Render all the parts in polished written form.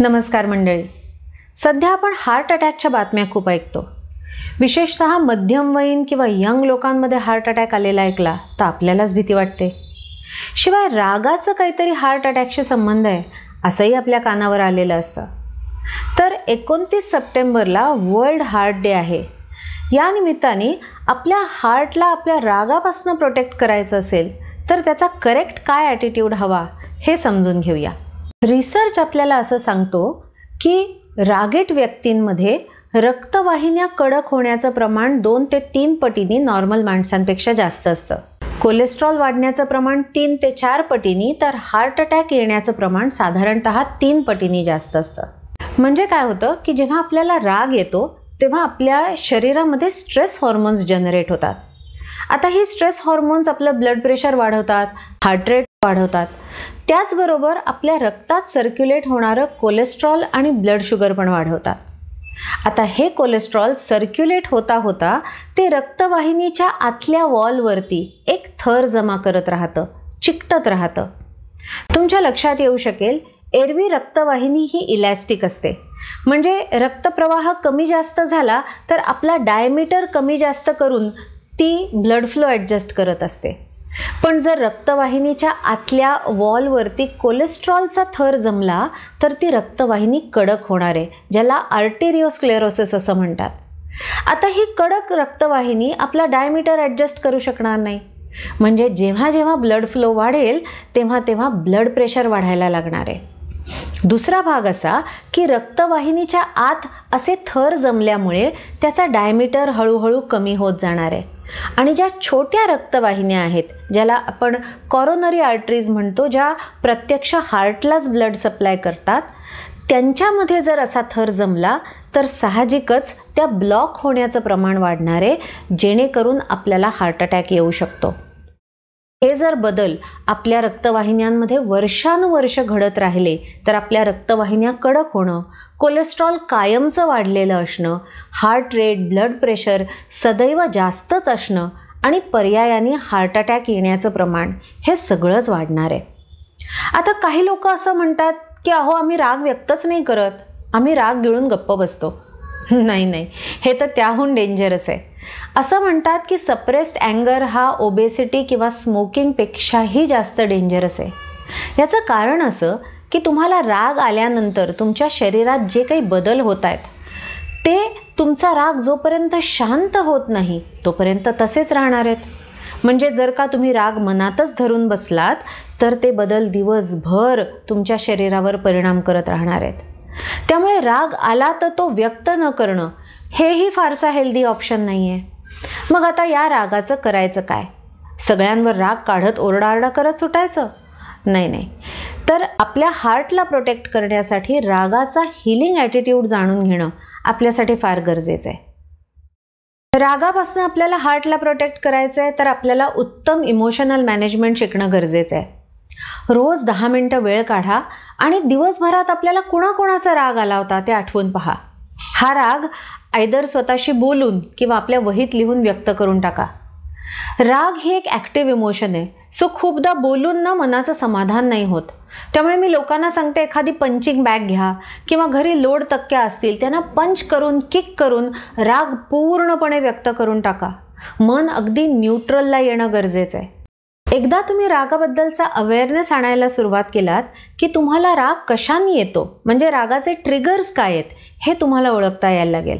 नमस्कार मंडळी. सध्या आपण हार्ट अटॅकच्या बातम्या खूप ऐकतो. विशेषतः मध्यमवयीन किंवा यंग लोकांमध्ये हार्ट अटॅक आलेला ऐकला तर आपल्यालाच भीती वाटते. शिवाय रागाचं काहीतरी हार्ट अटॅकशी संबंध आहे असंही आपल्या कानावर आलेलं असतं. तर 29 सप्टेंबरला वर्ल्ड हार्ट डे आहे. या निमित्ताने आपल्या हार्टला आपल्या रागापासून प्रोटेक्ट करायचं असेल तर त्याचा करेक्ट काय ॲटिट्यूड हवा हे समजून घेऊया. रिसर्च आपल्याला असं सांगतो की रागीट व्यक्तींमध्ये रक्तवाहिन्या कडक होण्याचं प्रमाण 2 ते 3 पटींनी नॉर्मल माणसांपेक्षा जास्त असतं. कोलेस्ट्रॉल वाढण्याचं प्रमाण 3 ते 4 पटींनी, तर हार्ट अटॅक येण्याचं प्रमाण साधारणतः 3 पटींनी जास्त असतं. म्हणजे काय होतं की जेव्हा आपल्याला राग येतो तेव्हा आपल्या शरीरामध्ये स्ट्रेस हॉर्मोन्स जनरेट होतात. आता ही स्ट्रेस हॉर्मोन्स आपलं ब्लड प्रेशर वाढवतात, हार्ट रेट वाढवतात. त्याचबरोबर आपल्या रक्तात सर्क्युलेट होणारं कोलेस्ट्रॉल आणि ब्लड शुगर पण वाढवतात. आता हे कोलेस्ट्रॉल सर्क्युलेट होता होता ते रक्तवाहिनीच्या आतल्या वॉलवरती एक थर जमा करत राहतं, चिकटत राहतं. तुमच्या लक्षात येऊ शकेल, एरवी रक्तवाहिनी ही इलॅस्टिक असते. म्हणजे रक्तप्रवाह कमी जास्त झाला तर आपला डायमीटर कमी जास्त करून ती ब्लड फ्लो ॲडजस्ट करत असते. पण जर रक्तवाहिनीच्या आतल्या वॉलवरती कोलेस्ट्रॉलचा थर जमला तर ती रक्तवाहिनी कडक होणार आहे, ज्याला आर्टेरिओस्क्लेरोसिस असं म्हणतात. आता ही कडक रक्तवाहिनी आपला डायमीटर ॲडजस्ट करू शकणार नाही. म्हणजे जेव्हा जेव्हा ब्लड फ्लो वाढेल तेव्हा तेव्हा ब्लड प्रेशर वाढायला लागणार आहे. दुसरा भाग असा की रक्तवाहिनीच्या आत असे थर जमल्यामुळे त्याचा डायमीटर हळूहळू कमी होत जाणार आहे. आणि ज्या छोट्या रक्तवाहिन्या आहेत, ज्याला आपण कॉरोनरी आर्टरीज म्हणतो, ज्या प्रत्यक्ष हार्टलाच ब्लड सप्लाय करतात, त्यांच्यामध्ये जर असा थर जमला तर साहजिकच त्या ब्लॉक होण्याचं प्रमाण वाढणार आहे, जेणेकरून आपल्याला हार्ट अटॅक येऊ शकतो. हे जर बदल आपल्या रक्तवाहिन्यांमध्ये वर्षानुवर्ष घडत राहिले तर आपल्या रक्तवाहिन्या कडक होणं, कोलेस्ट्रॉल कायमचं वाढलेलं असणं, हार्ट रेट, ब्लड प्रेशर सदैव जास्तच असणं आणि पर्यायाने हार्ट अटॅक येण्याचं प्रमाण हे सगळंच वाढणार आहे. आता काही लोक असं म्हणतात की अहो, आम्ही राग व्यक्तच नाही करत, आम्ही राग गिळून गप्प बसतो. नाही, हे तर त्याहून डेंजरस आहे. असं म्हणतात की सप्रेस्ड अँगर हा ओबेसिटी किंवा स्मोकिंगपेक्षाही जास्त डेंजरस आहे. याचं कारण असं की तुम्हाला राग आल्यानंतर तुमच्या शरीरात जे काही बदल होत आहेत ते तुमचा राग जोपर्यंत शांत होत नाही तोपर्यंत तसेच राहणार आहेत. म्हणजे जर का तुम्ही राग मनातच धरून बसलात तर ते बदल दिवसभर तुमच्या शरीरावर परिणाम करत राहणार आहेत. त्यामुळे राग आला तर तो व्यक्त न करणं हेही फारसा हेल्दी ऑप्शन नाही आहे. मग आता या रागाचं करायचं काय? सगळ्यांवर राग काढत ओरडाआरडा करत सुटायचं? नाही. तर आपल्या हार्टला प्रोटेक्ट करण्यासाठी रागाचा हिलिंग ॲटिट्यूड जाणून घेणं आपल्यासाठी फार गरजेचं आहे. रागापासून आपल्याला हार्टला प्रोटेक्ट करायचं आहे तर आपल्याला उत्तम इमोशनल मॅनेजमेंट शिकणं गरजेचं आहे. रोज 10 मिनटं वेळ काढा आणि दिवसभरात आपल्याला कुणाकुणाचा राग आला होता ते आठवून पहा. हा राग आयदर स्वतःशी बोलून किंवा आपल्या वहीत लिहून व्यक्त करून टाका. राग ही एक ॲक्टिव्ह इमोशन आहे. सो खूपदा बोलून ना मनाचं समाधान नाही होत. त्यामुळे मी लोकांना सांगते, एखादी पंचिंग बॅग घ्या किंवा घरी लोड तक्क्या असतील त्यांना पंच करून, किक करून राग पूर्णपणे व्यक्त करून टाका. मन अगदी न्यूट्रलला येणं गरजेचं आहे. एकदा तुम्ही रागाबद्दलचा अवेअरनेस आणायला सुरुवात केलात की तुम्हाला राग कशाने येतो, म्हणजे रागाचे ट्रिगर्स काय आहेत हे तुम्हाला ओळखता यायला लागेल.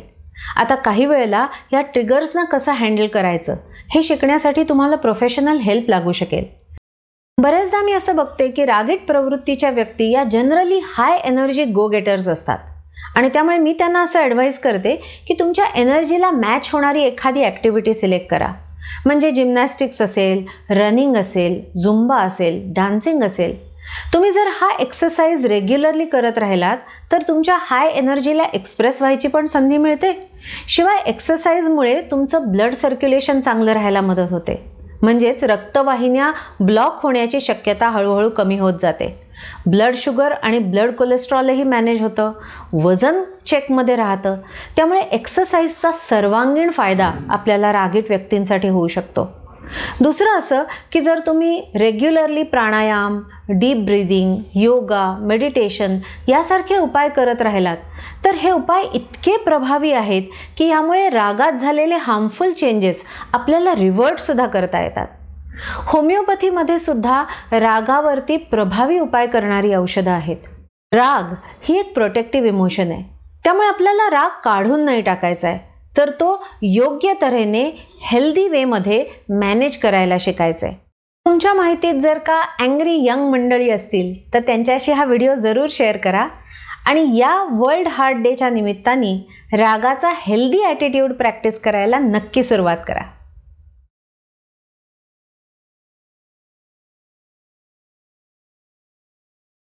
आता काही वेळेला या ट्रिगर्सना कसं हँडल करायचं हे शिकण्यासाठी तुम्हाला प्रोफेशनल हेल्प लागू शकेल. बरेचदा मी असं बघते की रागीट प्रवृत्तीच्या व्यक्ती या generally high energy go getters असतात आणि त्यामुळे मी त्यांना असं ॲडवाईस करते की तुमच्या एनर्जीला मॅच होणारी एखादी ॲक्टिव्हिटी सिलेक्ट करा. म्हणजे जिम्नॅस्टिक्स असेल, रनिंग असेल, झुंबा असेल, डान्सिंग असेल. तुम्ही जर हा एक्सरसाइज रेग्युलरली करत राहिलात तर तुमच्या हाय एनर्जीला एक्सप्रेस व्हायची पण संधी मिळते. शिवाय एक्सरसाइजमुळे तुमचं ब्लड सर्क्युलेशन चांगलं राहायला मदत होते. म्हणजेच रक्तवाहिन्या ब्लॉक होण्याची शक्यता हळूहळू कमी होत जाते. ब्लड शुगर आणि ब्लड कोलेस्ट्रॉलही मॅनेज होतं, वजन चेकमध्ये राहतं. त्यामुळे एक्सरसाइजचा सर्वांगीण फायदा आपल्याला रागीट व्यक्तींसाठी होऊ शकतो. दुसरं असं की जर तुम्ही रेग्युलरली प्राणायाम, डीप ब्रीदिंग, योगा, मेडिटेशन यासारखे उपाय करत राहिलात तर हे उपाय इतके प्रभावी आहेत की यामुळे रागात झालेले हार्मफुल चेंजेस आपल्याला रिव्हर्टसुद्धा करता येतात. होमिओपॅथीमध्ये सुद्धा रागावरती प्रभावी उपाय करणारी औषधं आहेत. राग ही एक प्रोटेक्टिव्ह इमोशन आहे, त्यामुळे आपल्याला राग काढून नाही टाकायचा आहे, तर तो योग्य तऱ्हेने हेल्दी वेमध्ये मॅनेज करायला शिकायचा आहे. तुमच्या माहितीत जर का अँग्री यंग मंडळी असतील तर त्यांच्याशी हा व्हिडिओ जरूर शेअर करा आणि या वर्ल्ड हार्ट डेच्या निमित्ताने रागाचा हेल्दी ॲटिट्यूड प्रॅक्टिस करायला नक्की सुरुवात करा.